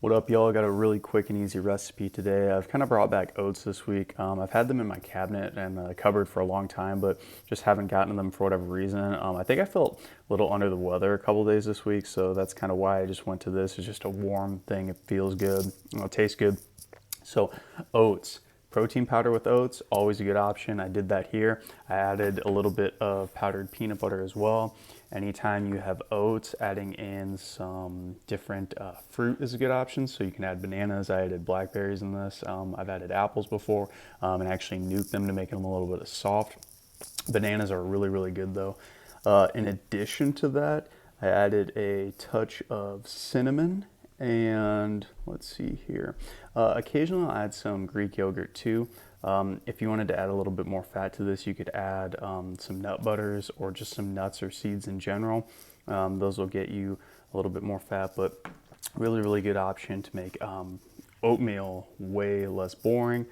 What up, y'all? Got a really quick and easy recipe today. I've kind of brought back oats this week. I've had them in my cabinet and cupboard for a long time, but just haven't gotten them for whatever reason. I think I felt a little under the weather a couple days this week, so that's kind of why I just went to this. It's just a warm thing. It feels good. It tastes good. So oats, protein powder with oats, always a good option. I did that here. I added a little bit of powdered peanut butter as well. Anytime you have oats, adding in some different fruit is a good option. So you can add bananas. I added blackberries in this. I've added apples before and actually nuked them to make them a little bit soft. Bananas are really, really good though. In addition to that, I added a touch of cinnamon and let's see here. Occasionally I'll add some Greek yogurt too. If you wanted to add a little bit more fat to this, you could add some nut butters or just some nuts or seeds in general. Those will get you a little bit more fat, but really, really good option to make oatmeal way less boring.